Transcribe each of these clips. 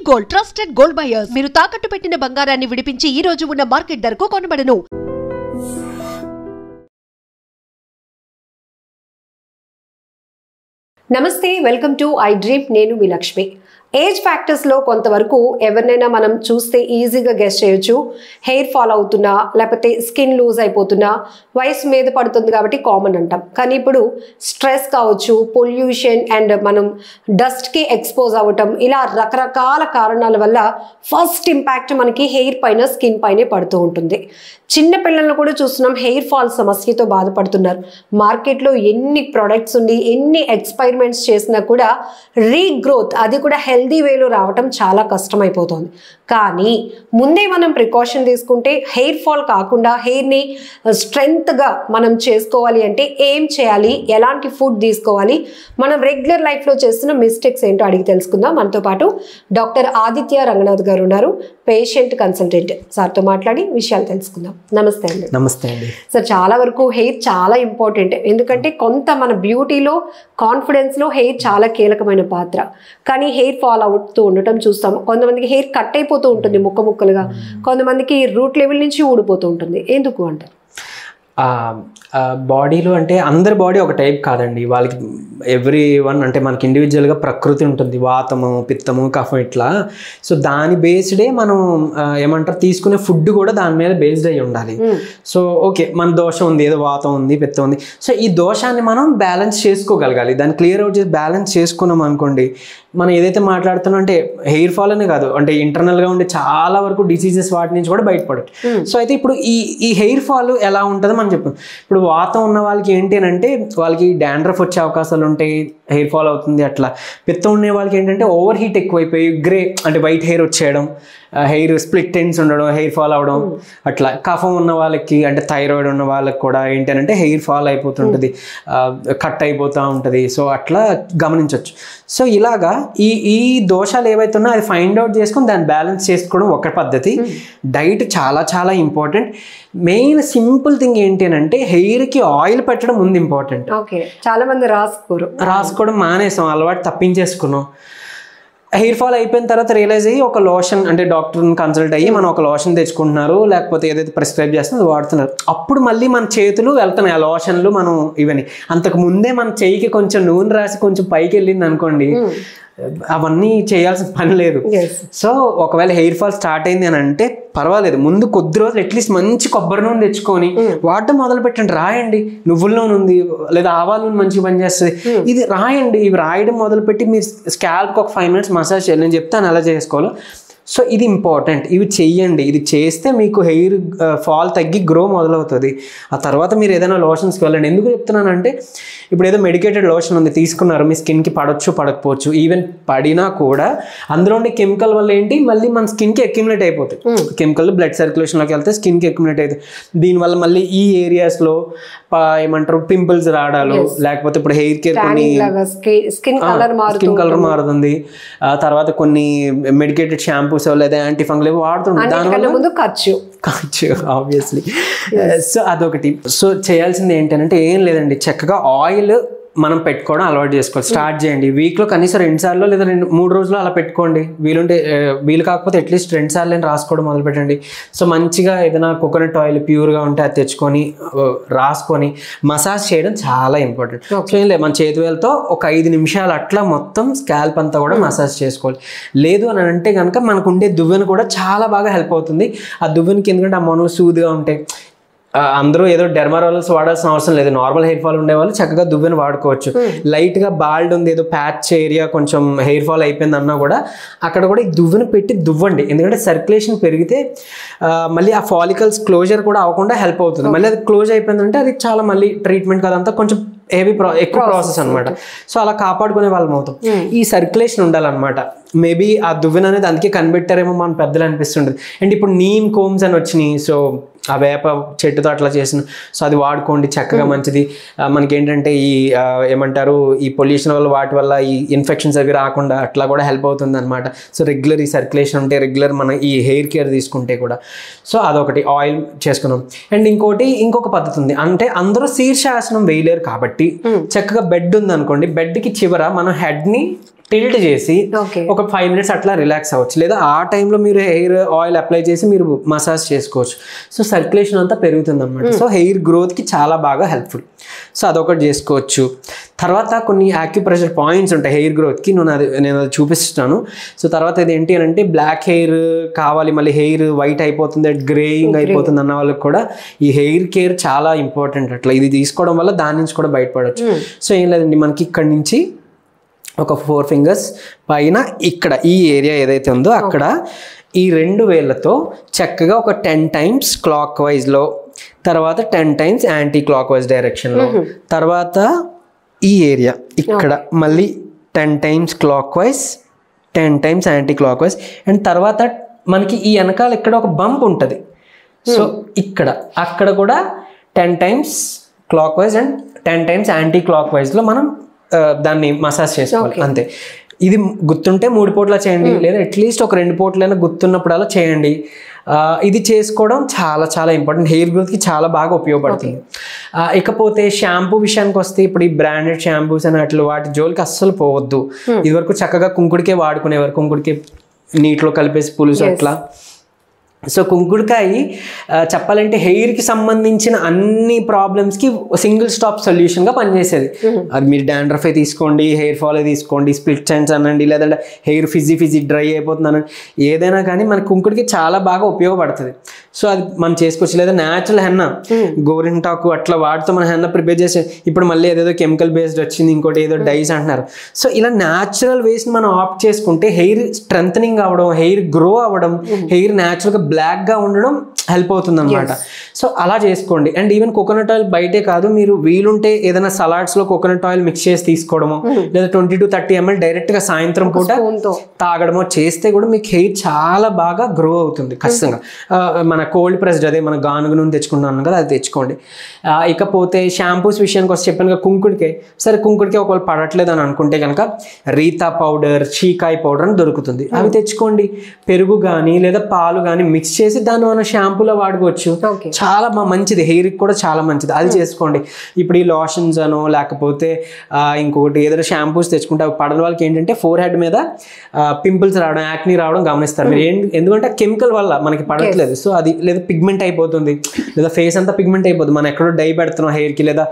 Gold trusted gold buyers. మీరు తాకట్టు పెట్టిన బంగారాన్ని విడిపించి ఈ రోజు ఉన్న మార్కెట్ ధరకు కొనబడను. నమస్తే, వెల్కమ్ టు ఐ డ్రీమ్. నేను మీ లక్ష్మి. ఏజ్ ఫ్యాక్టర్స్లో కొంతవరకు ఎవరినైనా మనం చూస్తే ఈజీగా గెస్ చేయొచ్చు. హెయిర్ ఫాల్ అవుతున్నా, లేకపోతే స్కిన్ లూజ్ అయిపోతున్నా, వయసు మీద పడుతుంది కాబట్టి కామన్ అంటాం. కానీ ఇప్పుడు స్ట్రెస్ కావచ్చు, పొల్యూషన్ అండ్ మనం డస్ట్కి ఎక్స్పోజ్ అవ్వటం, ఇలా రకరకాల కారణాల వల్ల ఫస్ట్ ఇంపాక్ట్ మనకి హెయిర్ పైన, స్కిన్ పైనే పడుతూ ఉంటుంది. చిన్న పిల్లలను కూడా చూస్తున్నాం హెయిర్ ఫాల్ సమస్యతో బాధపడుతున్నారు. మార్కెట్లో ఎన్ని ప్రొడక్ట్స్ ఉండి, ఎన్ని ఎక్స్పెరిమెంట్స్ చేసినా కూడా రీగ్రోత్, అది కూడా హెల్దీ వేలో రావటం చాలా కష్టమైపోతుంది. కానీ ముందే మనం ప్రికాషన్ తీసుకుంటే హెయిర్ ఫాల్ కాకుండా హెయిర్ని స్ట్రెంగ్త్గా మనం చేసుకోవాలి అంటే ఏం చేయాలి, ఎలాంటి ఫుడ్ తీసుకోవాలి, మనం రెగ్యులర్ లైఫ్లో చేస్తున్న మిస్టేక్స్ ఏంటో అడిగి తెలుసుకుందాం. మనతో పాటు డాక్టర్ ఆదిత్య రంగనాథ్ గారు ఉన్నారు, పేషెంట్ కన్సల్టెంట్. సార్తో మాట్లాడి విషయాలు తెలుసుకుందాం. నమస్తే అండి. నమస్తే అండి. సార్, చాలా వరకు హెయిర్ చాలా ఇంపార్టెంట్. ఎందుకంటే కొంత మన బ్యూటీలో, కాన్ఫిడెన్స్లో హెయిర్ చాలా కీలకమైన పాత్ర. కానీ హెయిర్ ఫాల్ అవుతూ ఉండటం చూస్తాం. కొంతమందికి హెయిర్ కట్ అయిపోతూ ఉంటుంది ముక్క ముక్కలుగా, కొంతమందికి రూట్ లెవెల్ నుంచి ఊడిపోతూ ఉంటుంది. ఎందుకు అంటారు? బాడీలో అంటే అందరి బాడీ ఒక టైప్ కాదండి. వాళ్ళకి ఎవ్రీ వన్ అంటే మనకి ఇండివిజువల్గా ప్రకృతి ఉంటుంది, వాతము, పిత్తము, కఫం ఇట్లా. సో దాని బేస్డే మనం ఏమంటారు తీసుకునే ఫుడ్ కూడా దాని మీద బేస్డ్ అయ్యి ఉండాలి. సో ఓకే, మన దోషం ఉంది, ఏదో వాతం ఉంది, పిత్తం ఉంది, సో ఈ దోషాన్ని మనం బ్యాలెన్స్ చేసుకోగలగాలి. దాన్ని క్లియర్ అవుట్ చేసి బ్యాలెన్స్ చేసుకున్నాం అనుకోండి, మనం ఏదైతే మాట్లాడుతున్నాం అంటే హెయిర్ ఫాల్ అనే కాదు, అంటే ఇంటర్నల్గా ఉండే చాలా వరకు డిసీజెస్ వాటి నుంచి కూడా బయటపడచ్చు. సో అయితే ఇప్పుడు ఈ హెయిర్ ఫాల్ ఎలా ఉంటుందో మనం చెప్పాం. ఇప్పుడు వాతం ఉన్న వాళ్ళకి ఏంటి అని అంటే వాళ్ళకి డాండ్రఫ్ వచ్చే అవకాశాలు ఉంటాయి, హెయిర్ ఫాల్ అవుతుంది. అట్లా పిత్తం ఉండే వాళ్ళకి ఏంటంటే ఓవర్ హీట్ ఎక్కువైపోయి గ్రే అంటే వైట్ హెయిర్ వచ్చేయడం, హెయిర్ స్ప్లిట్ ఎండ్స్ ఉండడం, హెయిర్ ఫాల్ అవడం. అట్లా కఫం ఉన్న వాళ్ళకి అంటే థైరాయిడ్ ఉన్న వాళ్ళకి కూడా ఏంటంటే హెయిర్ ఫాల్ అయిపోతుంటుంది, కట్ అయిపోతూ ఉంటుంది. సో అట్లా గమనించవచ్చు. సో ఇలాగా ఈ దోషాలు ఏవైతే ఉన్నాయో అది ఫైండ్ అవుట్ చేసుకొని దాన్ని బ్యాలెన్స్ చేసుకోవడం ఒక పద్ధతి. డైట్ చాలా చాలా ఇంపార్టెంట్. మెయిన్ సింపుల్ థింగ్ ఏంటి అని అంటే హెయిర్కి ఆయిల్ పెట్టడం ముందు ఇంపార్టెంట్. ఓకే, చాలా మంది రాసుకోవడం మానేసాం, అలవాటు తప్పించేసుకున్నాం. హెయిర్ ఫాల్ అయిపోయిన తర్వాత రియలైజ్ అయ్యి ఒక లోషన్ అంటే డాక్టర్ని కన్సల్ట్ అయ్యి మనం ఒక లోషన్ తెచ్చుకుంటున్నారు, లేకపోతే ఏదైతే ప్రిస్క్రైబ్ చేస్తుందో అది వాడుతున్నారు. అప్పుడు మళ్ళీ మన చేతులు వెళ్తున్నాయి ఆ లోషన్లు, మనం ఇవన్నీ. అంతకు ముందే మన చెయ్యికి కొంచెం నూనె రాసి కొంచెం పైకి వెళ్ళింది అనుకోండి, అవన్నీ చేయాల్సిన పని లేదు. సో ఒకవేళ హెయిర్ ఫాల్ స్టార్ట్ అయింది అని అంటే పర్వాలేదు, ముందు కొద్ది రోజులు అట్లీస్ట్ మంచి కొబ్బరి నూనె తెచ్చుకొని వాడటం మొదలు పెట్టండి. రాయండి, నువ్వుల నూనె ఉంది లేదా ఆవాల నూనె మంచిగా పనిచేస్తుంది, ఇది రాయండి. ఇవి రాయడం మొదలుపెట్టి మీరు స్కాల్ప్కి ఒక 5 minutes మసాజ్ చేయాలి. నేను చెప్తాను ఎలా చేసుకోవాలో. సో ఇది ఇంపార్టెంట్, ఇవి చెయ్యండి. ఇది చేస్తే మీకు హెయిర్ ఫాల్ తగ్గి గ్రో మొదలవుతుంది. ఆ తర్వాత మీరు ఏదైనా లోషన్స్కి వెళ్ళండి. ఎందుకు చెప్తున్నానంటే ఇప్పుడు ఏదో మెడికేటెడ్ లోషన్ ఉంది తీసుకున్నారు, మీ స్కిన్కి పడవచ్చు పడకపోవచ్చు. ఈవెన్ పడినా కూడా అందులో ఉండే కెమికల్ వల్ల ఏంటి మళ్ళీ మన స్కిన్కి అక్యుములేట్ అయిపోతుంది. కెమికల్ బ్లడ్ సర్క్యులేషన్లోకి వెళ్తే స్కిన్కి అక్యుములేట్ అవుతుంది. దీనివల్ల మళ్ళీ ఈ ఏరియాస్లో ఏమంటారు పింపుల్స్ రావడాలు, లేకపోతే ఇప్పుడు హెయిర్ కేర్ కొన్ని స్కిన్ కలర్ మారుతుంది. తర్వాత కొన్ని మెడికేటెడ్ షాంపూస్ లేదా యాంటీ ఫంగల్ వాడుతుంటారు, దానివల్ల ఖర్చు ఆబ్వియస్లీ. సో అదొకటి. సో చేయాల్సింది ఏంటంటే ఏం లేదండి, చక్కగా ఆయిల్ మనం పెట్టుకోవడం అలవాటు చేసుకోవాలి. స్టార్ట్ చేయండి. వీక్లో కనీసం 2 సార్లు లేదా 3 రోజులు అలా పెట్టుకోండి. వీలుంటే వీలు కాకపోతే అట్లీస్ట్ 2 సార్లు రాసుకోవడం మొదలు పెట్టండి. సో మంచిగా ఏదైనా కోకోనట్ ఆయిల్ ప్యూర్గా ఉంటే అది తెచ్చుకొని రాసుకొని మసాజ్ చేయడం చాలా ఇంపార్టెంట్. సో ఏం లేదు, మన చేతి వేలతో ఒక 5 నిమిషాలు అట్లా మొత్తం స్కాల్ప్ అంతా కూడా మసాజ్ చేసుకోవాలి. లేదు అని అంటే కనుక మనకు ఉండే దువ్వెన కూడా చాలా బాగా హెల్ప్ అవుతుంది. ఆ దువ్వెనకి ఎందుకంటే ఆ మనువు సూదిగా ఉంటాయి. అందరూ ఏదో డెర్మరాలస్ వాడాల్సిన అవసరం లేదు. నార్మల్ హెయిర్ ఫాల్ ఉండేవాళ్ళు చక్కగా దువ్వెన వాడుకోవచ్చు. లైట్గా బాల్డ్ ఉంది, ఏదో ప్యాచ్ ఏరియా కొంచెం హెయిర్ ఫాల్ అయిపోయింది అన్నా కూడా అక్కడ కూడా ఈ దువ్వెన పెట్టి దువ్వండి. ఎందుకంటే సర్క్యులేషన్ పెరిగితే మళ్ళీ ఆ ఫాలికల్స్ క్లోజర్ కూడా అవ్వకుండా హెల్ప్ అవుతుంది. మళ్ళీ అది క్లోజ్ అయిపోయిందంటే అది చాలా మళ్ళీ ట్రీట్మెంట్ కదంతా కొంచెం ఎక్కువ ప్రాసెస్ అనమాట. సో అలా కాపాడుకునే వాళ్ళం అవుతాం. ఈ సర్క్యులేషన్ ఉండాలన్నమాట. మేబీ ఆ దువ్వెన అనేది అందుకే కనిపెట్టారేమో మన పెద్దలు అనిపిస్తుంటుంది. అండ్ ఇప్పుడు నీమ్ కోమ్స్ అని వచ్చినాయి. సో ఆ వేప చెట్టుతో అట్లా చేసిన, సో అది వాడుకోండి, చక్కగా మంచిది. మనకి ఏంటంటే ఈ ఏమంటారు ఈ పొల్యూషన్ వల్ల వాటి వల్ల ఈ ఇన్ఫెక్షన్స్ అవి రాకుండా అట్లా కూడా హెల్ప్ అవుతుంది అనమాట. సో రెగ్యులర్ ఈ సర్క్యులేషన్ ఉంటే, రెగ్యులర్ మన ఈ హెయిర్ కేర్ తీసుకుంటే కూడా, సో అదొకటి ఆయిల్ చేసుకున్నాం. అండ్ ఇంకొక పద్ధతి ఉంది. అంటే అందరూ శీర్షాసనం వేయలేరు కాబట్టి చక్కగా బెడ్ ఉంది అనుకోండి, బెడ్కి చివర మనం హెడ్ని టిల్ట్ చేసి ఒక 5 minutes అట్లా రిలాక్స్ అవ్వచ్చు, లేదా ఆ టైంలో మీరు హెయిర్ ఆయిల్ అప్లై చేసి మీరు మసాజ్ చేసుకోవచ్చు. సో సర్క్యులేషన్ అంతా పెరుగుతుంది అనమాట. సో హెయిర్ గ్రోత్కి చాలా బాగా హెల్ప్ఫుల్. సో అదొకటి చేసుకోవచ్చు. తర్వాత కొన్ని యాక్యుప్రెషర్ పాయింట్స్ ఉంటాయి హెయిర్ గ్రోత్కి, నేను అది చూపిస్తాను. సో తర్వాత ఇది ఏంటి అని అంటే బ్లాక్ హెయిర్ కావాలి, మళ్ళీ హెయిర్ వైట్ అయిపోతుంది, గ్రేయింగ్ అయిపోతుంది అన్న వాళ్ళకి కూడా ఈ హెయిర్ కేర్ చాలా ఇంపార్టెంట్. అట్లా ఇది తీసుకోవడం వల్ల దాని నుంచి కూడా బయటపడవచ్చు. సో ఏం లేదండి, మనకి ఇక్కడ నుంచి ఒక 4 fingers పైన ఇక్కడ ఈ ఏరియా ఏదైతే ఉందో అక్కడ ఈ 2 వేళ్ళతో చక్కగా ఒక 10 times క్లాక్ వైజ్లో, తర్వాత 10 times యాంటీ క్లాక్ వైజ్ డైరెక్షన్లో, తర్వాత ఈ ఏరియా ఇక్కడ మళ్ళీ 10 times clock wise, 10 times anti clock wise, and తర్వాత మనకి ఈ వెనకాల ఇక్కడ ఒక బంప్ ఉంటుంది. సో ఇక్కడ అక్కడ కూడా 10 times clockwise and 10 times anticlockwise వైజ్లో మనం దాన్ని మసాజ్ చేసుకోవాలి అంతే. ఇది గుర్తుంటే 3 పూట్ల చేయండి, లేదా అట్లీస్ట్ ఒక 2 పూట్లైనా గుర్తున్నప్పుడల్లా చేయండి. ఇది చేసుకోవడం చాలా చాలా ఇంపార్టెంట్, హెయిర్ గ్రోత్కి చాలా బాగా ఉపయోగపడుతుంది. ఇకపోతే షాంపూ విషయానికి వస్తే ఇప్పుడు ఈ బ్రాండెడ్ షాంపూస్ అని అట్లా వాటి జోలికి అస్సలు పోవద్దు. ఇదివరకు చక్కగా కుంకుడికే వాడుకునేవారు, కుంకుడికే నీటిలో కలిపేసి పులుసు అట్లా. సో కుంకుడుకాయ చెప్పాలంటే హెయిర్కి సంబంధించిన అన్ని ప్రాబ్లమ్స్కి సింగిల్ స్టాప్ సొల్యూషన్గా పనిచేసేది. అది మీరు డాండ్రఫ్ తీసుకోండి, హెయిర్ ఫాల్ తీసుకోండి, స్ప్లిట్ ఎండ్స్ అనండి, లేదంటే హెయిర్ ఫిజీ డ్రై అయిపోతుంది అనండి, ఏదైనా కానీ మన కుంకుడికి చాలా బాగా ఉపయోగపడుతుంది. సో అది మనం చేసుకోవచ్చు. లేదా న్యాచురల్ హెన్న, గోరింటాకు అట్లా వాటితో మన హెన్న ప్రిపేర్ చేసి, ఇప్పుడు మళ్ళీ ఏదేదో కెమికల్ బేస్డ్ వచ్చింది, ఇంకోటి ఏదో డైస్ అంటున్నారు. సో ఇలా న్యాచురల్ వేస్ని మనం ఆప్ట్ చేసుకుంటే హెయిర్ స్ట్రెంథనింగ్ అవ్వడం, హెయిర్ గ్రో అవ్వడం, హెయిర్ న్యాచురల్గా బ్లాక్గా ఉండడం హెల్ప్ అవుతుంది అనమాట. సో అలా చేసుకోండి. అండ్ ఈవెన్ కోకోనట్ ఆయిల్ బయటే కాదు, మీరు వీలుంటే ఏదైనా సలాడ్స్లో కోకోనట్ ఆయిల్ మిక్స్ చేసి తీసుకోవడమో, లేదా 20 to 30 ml డైరెక్ట్గా సాయంత్రం పూట తాగడమో చేస్తే కూడా మీకు హెయిర్ చాలా బాగా గ్రో అవుతుంది ఖచ్చితంగా. మన కోల్డ్ ప్రెస్డ్, అదే మన గానుగ నూనె తెచ్చుకుంటున్నాను కదా, అది తెచ్చుకోండి. ఇకపోతే షాంపూస్ విషయానికి వస్తే చెప్పాను కదా, కుంకుడికే సరే, కుంకుడికే ఒకవేళ పడట్లేదు అని అనుకుంటే కనుక రీతా పౌడర్, షీకాయ్ పౌడర్ అని దొరుకుతుంది, అవి తెచ్చుకోండి. పెరుగు కానీ లేదా పాలు కానీ మిక్స్ చేసి దాన్ని మనం షాంపూలో వాడుకోవచ్చు. చాలా మంచిది, హెయిర్కి కూడా చాలా మంచిది, అది చేసుకోండి. ఇప్పుడు ఈ లోషన్స్ అనో లేకపోతే ఇంకొకటి ఏదైనా షాంపూస్ తెచ్చుకుంటే అవి పడని వాళ్ళకి ఏంటంటే ఫోర్ హెడ్ మీద పింపుల్స్ రావడం, యాక్నీ రావడం గమనిస్తారు మీరు. ఎందుకంటే కెమికల్ వల్ల మనకి పడట్లేదు. సో అది లేదా పిగ్మెంట్ అయిపోతుంది, లేదా ఫేస్ అంతా పిగ్మెంట్ అయిపోతుంది. మనం ఎక్కడో డై పెడుతున్నాం హెయిర్కి, లేదా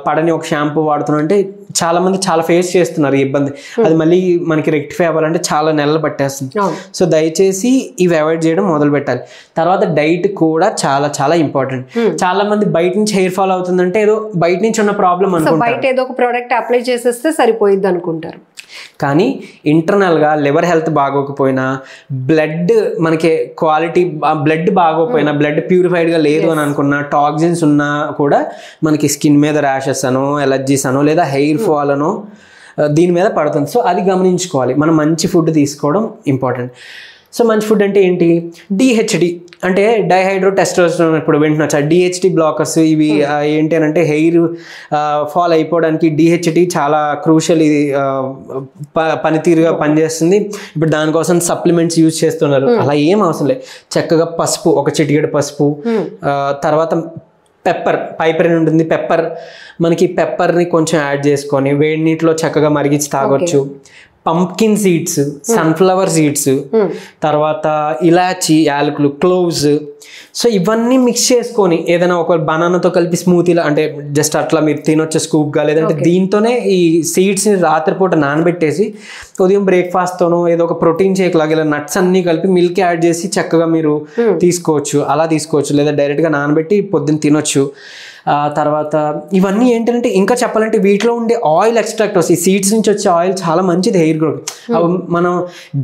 పడని ఒక షాంపూ వాడుతున్నాం అంటే చాలా మంది చాలా ఫేస్ చేస్తున్నారు ఈ ఇబ్బంది. అది మళ్ళీ మనకి రెక్టిఫై అవ్వాలంటే చాలా నెలలు పట్టేస్తుంది. సో దయచేసి ఇవి అవాయిడ్ చేయడం మొదలు పెట్టాలి. తర్వాత డైట్ కూడా చాలా చాలా ఇంపార్టెంట్. చాలా మంది బయట నుంచి హెయిర్ ఫాల్ అవుతుందంటే ఏదో బయట నుంచి ఉన్న ప్రాబ్లం అనుకుంటారు, బయట ఏదో ఒక ప్రోడక్ట్ అప్లై చేసేస్తే సరిపోయిద్ది అనుకుంటారు. కానీ ఇంటర్నల్గా లివర్ హెల్త్ బాగోకపోయినా, బ్లడ్ మనకి క్వాలిటీ బ్లడ్ బాగోకపోయినా, బ్లడ్ ప్యూరిఫైడ్గా లేదు అని అనుకున్నా, టాక్సిన్స్ ఉన్నా కూడా మనకి స్కిన్ మీద ర్యాషెస్ అనో, ఎలర్జీస్ అనో, లేదా హెయిర్ ఫాల్ అనో దీని మీద పడుతుంది. సో అది గమనించుకోవాలి. మనం మంచి ఫుడ్ తీసుకోవడం ఇంపార్టెంట్. సో మంచి ఫుడ్ అంటే ఏంటి? డిహెచ్డి అంటే డైహైడ్రోటెస్టోస్టెరాన్, ఇప్పుడు వింటున్నా డిహెచ్డి బ్లాకర్స్. ఇవి ఏంటి అని అంటే హెయిర్ ఫాల్ అయిపోవడానికి డిహెచ్డి చాలా క్రూషియల్, ఇది పనితీరుగా పనిచేస్తుంది. ఇప్పుడు దానికోసం సప్లిమెంట్స్ యూజ్ చేస్తున్నారు, అలా ఏం అవసరం లేదు. చక్కగా పసుపు, ఒక చిటికెడు పసుపు, తర్వాత పెప్పర్, పైపరిన్ ఉంటుంది పెప్పర్, మనకి పెప్పర్ని కొంచెం యాడ్ చేసుకొని వేడి నీటిలో చక్కగా మరిగించి తాగొచ్చు. పంప్కిన్ సీడ్స్, సన్ఫ్లవర్ సీడ్స్, తర్వాత ఇలాచి, యాలకులు, క్లోవ్స్. సో ఇవన్నీ మిక్స్ చేసుకొని ఏదైనా ఒక బనానాతో కలిపి స్మూతీలా, అంటే జస్ట్ అట్లా మీరు తినొచ్చే స్కూప్గా, లేదంటే దీంతోనే ఈ సీడ్స్ని రాత్రిపూట నానబెట్టేసి ఉదయం బ్రేక్ఫాస్ట్తోనో ఏదో ఒక ప్రోటీన్ షేక్ లాగా ఇలా నట్స్ అన్నీ కలిపి మిల్క్ యాడ్ చేసి చక్కగా మీరు తీసుకోవచ్చు. అలా తీసుకోవచ్చు, లేదా డైరెక్ట్గా నానబెట్టి పొద్దున్న తినొచ్చు. తర్వాత ఇవన్నీ ఏంటంటే ఇంకా చెప్పాలంటే వీటిలో ఉండే ఆయిల్ ఎక్స్ట్రాక్ట్ వస్తాయి, ఈ సీడ్స్ నుంచి వచ్చే ఆయిల్ చాలా మంచిది హెయిర్ గ్రోత్. మనం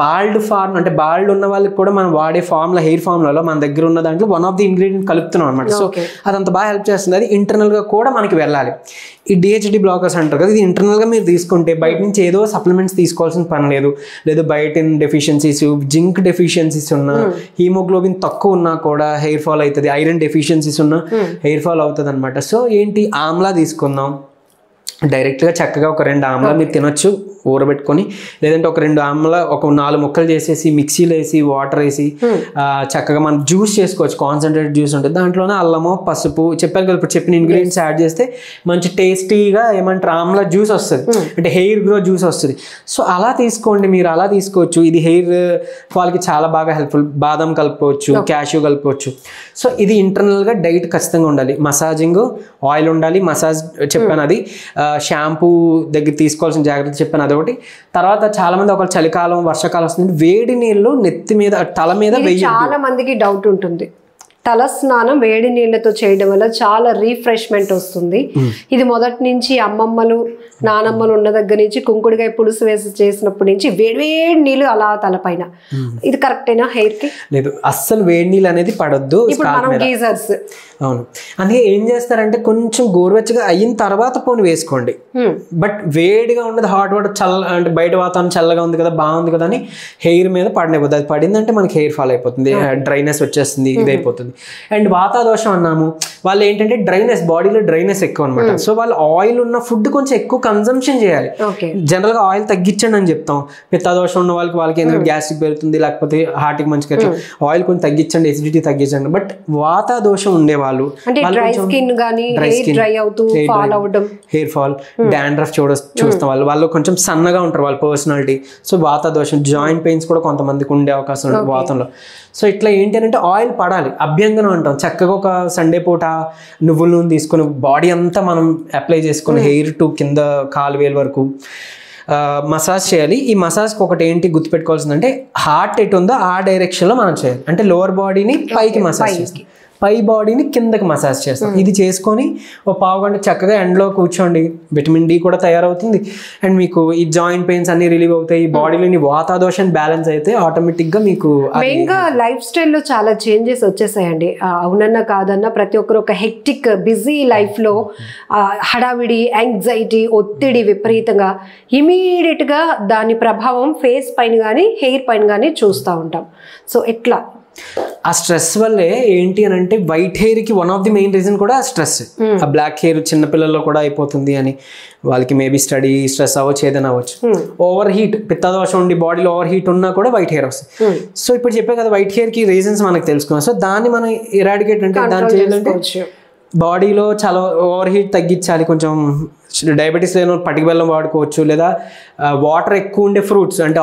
బాల్డ్ ఫార్మ్ అంటే బాల్డ్ ఉన్న వాళ్ళకి కూడా మనం వాడే ఫార్మ్లో, హెయిర్ ఫార్మ్లలో మన దగ్గర ఉన్న దాంట్లో వన్ ఆఫ్ ది ఇంగ్రీడియంట్ కలుపుతున్నాం అనమాట. సో అదంత బాగా హెల్ప్ చేస్తుంది. అది ఇంటర్నల్గా కూడా మనకి వెళ్ళాలి. ఈ డిహెచ్డి బ్లాకర్స్ అంటారు కదా, ఇది ఇంటర్నల్గా మీరు తీసుకుంటే బయట నుంచి ఏదో సప్లిమెంట్స్ తీసుకోవాల్సిన పని లేదు. లేదా బయట డెఫిషియన్సీస్, జింక్ డెఫిషియన్సీస్ ఉన్నా, హీమోగ్లోబిన్ తక్కువ ఉన్నా కూడా హెయిర్ ఫాల్ అవుతుంది. ఐరన్ డెఫిషియన్సీస్ ఉన్నా హెయిర్ ఫాల్ అవుతుంది అనమాట. సో ఏంటి, ఆమ్లా తీసుకుందాం, డైరెక్ట్గా చక్కగా ఒక 2 ఆమ్లా మీరు తినొచ్చు ఊరబెట్టుకొని, లేదంటే ఒక 2 ఆమ్లా ఒక 4 ముక్కలు చేసేసి మిక్సీలో వేసి వాటర్ వేసి చక్కగా మనం జ్యూస్ చేసుకోవచ్చు. కాన్సన్ట్రేట్ జ్యూస్ ఉంటుంది, దాంట్లోనే అల్లము పసుపు చెప్పాను కదా, ఇప్పుడు చెప్పిన ఇంగ్రీడియంట్స్ యాడ్ చేస్తే మంచి టేస్టీగా ఏమంటారు ఆమ్లా జ్యూస్ వస్తుంది, అంటే హెయిర్ గ్రో జ్యూస్ వస్తుంది. సో అలా తీసుకోండి, మీరు అలా తీసుకోవచ్చు. ఇది హెయిర్ ఫాల్కి చాలా బాగా హెల్ప్ఫుల్. బాదం కలుపుకోవచ్చు, క్యాష్యూ కలుపుకోవచ్చు. సో ఇది ఇంటర్నల్గా డైట్ ఖచ్చితంగా ఉండాలి. మసాజింగ్ ఆయిల్ ఉండాలి, మసాజ్ చెప్పాను అది, షాంపూ దగ్గర తీసుకోవాల్సిన జాగ్రత్త చెప్పాను అదొకటి. తర్వాత చాలా మంది ఒక చలికాలం వర్షాకాలం వస్తుంది, వేడి నీళ్ళు నెత్తి మీద తల మీద వెయ్యి. చాలా మందికి డౌట్ ఉంటుంది, తల స్నానం వేడి నీళ్ళతో చేయడం వల్ల చాలా రీఫ్రెష్మెంట్ వస్తుంది. ఇది మొదటి నుంచి అమ్మమ్మలు నానమ్మలు ఉన్న దగ్గర నుంచి కుంకుడుకాయ పులుసు వేసి చేసినప్పటి నుంచి వేడి నీళ్ళు అలా తలపైన, ఇది కరెక్టేనా హెయిర్ కి? లేదు, అస్సలు వేడి నీళ్ళు అనేది పడొద్దు. గీజర్స్ అవును, అందుకే ఏం చేస్తారంటే కొంచెం గోరువెచ్చగా అయిన తర్వాత పోని వేసుకోండి. బట్ వేడిగా ఉండదు, హాట్ వాటర్ అంటే బయట వాతావరణం చల్లగా ఉంది కదా బాగుంది కదా అని హెయిర్ మీద పడనివ్వద్దు. అది పడిందంటే మనకి హెయిర్ ఫాల్ అయిపోతుంది, డ్రైనెస్ వచ్చేస్తుంది, ఇదైపోతుంది. అండ్ వాతాదోషం అన్నాము, వాళ్ళు ఏంటంటే డ్రైనెస్, బాడీలో డ్రైనెస్ ఎక్కువ అనమాట. సో వాళ్ళు ఆయిల్ ఉన్న ఫుడ్ కొంచెం ఎక్కువ కన్సంప్షన్ చేయాలి. జనరల్గా ఆయిల్ తగ్గించండి అని చెప్తాం. పిత్తాదోషం ఉన్న వాళ్ళకి ఎందుకంటే గ్యాస్ట్రిక్ పెరుగుతుంది, లేకపోతే హార్ట్కి మంచిగా ఆయిల్ కొంచెం తగ్గించండి, ఎసిడిటీ తగ్గించండి. బట్ వాతాదోషం ఉండే వాళ్ళు, హెయిర్ ఫాల్, డాండ్రఫ్ చూస్తాం వాళ్ళు కొంచెం సన్నగా ఉంటారు, వాళ్ళ పర్సనాలిటీ. సో వాతాదోషం, జాయింట్ పెయిన్స్ కూడా కొంతమందికి ఉండే అవకాశం ఉంది వాతంలో. సో ఇట్లా ఏంటి అంటే ఆయిల్ పడాలి. అభ్యంగనం అంటాం, చక్కగా ఒక సండే పూట నువ్వుల నూనె తీసుకొని బాడీ అంతా మనం అప్లై చేసుకొని హెయిర్ టు కింద కాలు వేలు వరకు మసాజ్ చేయాలి. ఈ మసాజ్కి ఒకటి ఏంటి గుర్తుపెట్టుకోవాల్సిందంటే, హార్ట్ ఎటు ఉందో ఆ డైరెక్షన్లో మనం చేయాలి. అంటే లోవర్ బాడీని పైకి మసాజ్ చేస్తాం, పై బాడీని కిందకి మసాజ్ చేస్తాం. ఇది చేసుకొని ఓ పావు గంట చక్కగా ఎండలో కూర్చోండి, విటమిన్ డి కూడా తయారవుతుంది. అండ్ మీకు ఈ జాయింట్ పెయిన్స్ అన్ని రిలీవ్ అవుతాయి, బాడీలోని వాతాదోషం బ్యాలెన్స్ అయితే ఆటోమేటిక్గా మీకు. మెయిన్గా లైఫ్ స్టైల్లో చాలా చేంజెస్ వచ్చేసాయండి. అవునన్నా కాదన్నా ప్రతి ఒక్కరు ఒక హెక్టిక్ బిజీ లైఫ్లో హడావిడి, యాంగ్జైటీ, ఒత్తిడి విపరీతంగా ఇమీడియట్గా దాని ప్రభావం ఫేస్ పైన కానీ హెయిర్ పైన కానీ చూస్తూ ఉంటాం. సో ఎట్లా ఆ స్ట్రెస్ వల్లే ఏంటి అని అంటే వైట్ హెయిర్కి one of the main reason కూడా స్ట్రెస్. ఆ బ్లాక్ హెయిర్ చిన్నపిల్లల్లో కూడా అయిపోతుంది అని, వాళ్ళకి మేబీ స్టడీ స్ట్రెస్ అవ్వచ్చు, ఏదైనా అవ్వచ్చు. ఓవర్ హీట్, పిత్తదోషం ఉండి బాడీలో ఓవర్ హీట్ ఉన్నా కూడా వైట్ హెయిర్ వస్తుంది. సో ఇప్పుడు చెప్పే కదా వైట్ హెయిర్కి రీజన్స్ మనకు తెలుసుకున్నాం. సో దాన్ని మనం ఎరాడికేట్ అంటే దాన్ని చేయాలంటే బాడీలో చాలా ఓవర్ హీట్ తగ్గించాలి. కొంచెం డయాబెటీస్ లేని పటిక బెల్లం వాడుకోవచ్చు, లేదా వాటర్ ఎక్కువ ఉండే ఫ్రూట్స్ అంటే